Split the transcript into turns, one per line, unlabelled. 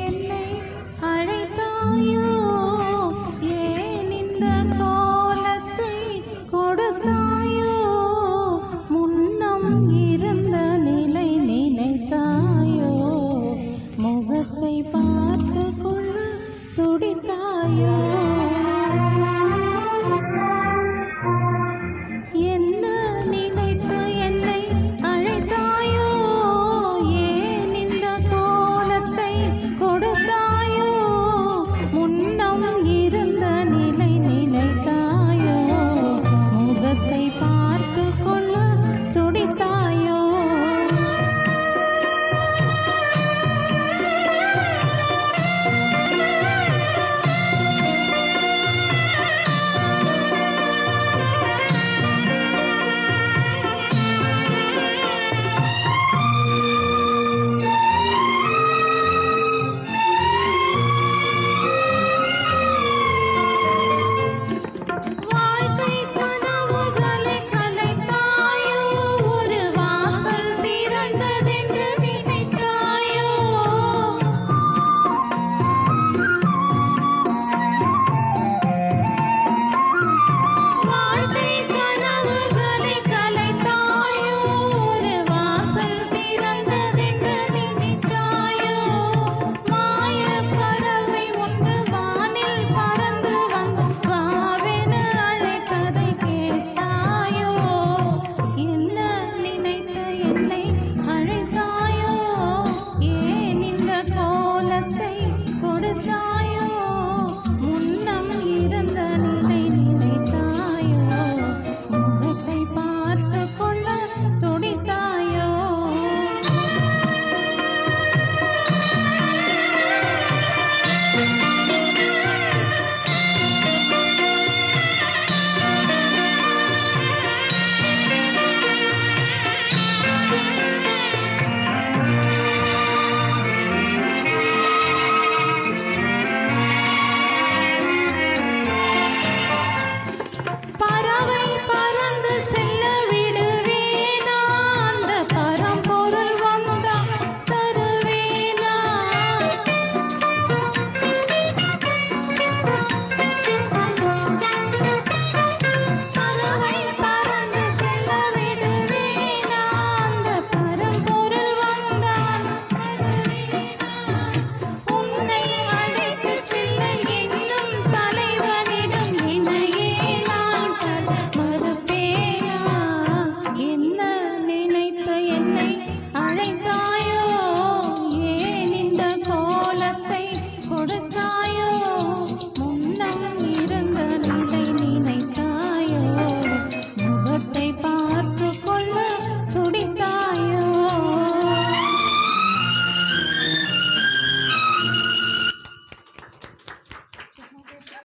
என்னை அழைத்தாயோ, ஏன் இந்த கோலத்தை கொடுத்தாயோ, முன்னம் இருந்த நிலை நினைத்தாயோ, முகத்தை பார்த்து கொள்ள துடித்தாயோ, என்ன நினைத்து என்னை அழைத்தாயோ, ஏன் இந்த கோலத்தை கொடுத்தாயோ, முன்னம் இருந்த நிலை நினைத்தாயோ, முகத்தை பார்த்து கொள்ள துடித்தாயோ. வாழ்க்கை கனவுகளை கலைத்தாயோ, ஒரு வாசல் திறந்ததென்று நினைத்தாயோ, வாழ்க்கை கனவுகளை கலைத்தாயோ, ஒரு வாசல் திறந்ததென்று நினைத்தாயோ, மாயப் பறவை ஒன்று வானில் பறந்து வந்து வாவென அழைத்ததை கேட்டாயோ, என்ன நினைத்து என்னை அழைத்தாயோ, ஏன் இந்த கோலத்தை கொடுத்தாயோ, முன்னம் இருந்த நிலை நினைத்தாயோ, முகத்தை பார்த்து கொள்ள துடித்தாயோ. பறவை பறந்து செல்ல விடுவேனா, அந்த பரம்பொருள் வந்தா தருவேனா, பறவை பறந்து செல்ல விடுவேனா, அந்த பரம்பொருள் வந்தால் தருவேனா, உன்னை அழைத்துச் செல்ல எண்ணும் தலைவனிடம் என்னையே நான் தர மறுப்பேனா, என்ன நினைத்து என்னை அழைத்தாயோ, ஏன் இந்த கோலத்தை கொடுத்தாயோ,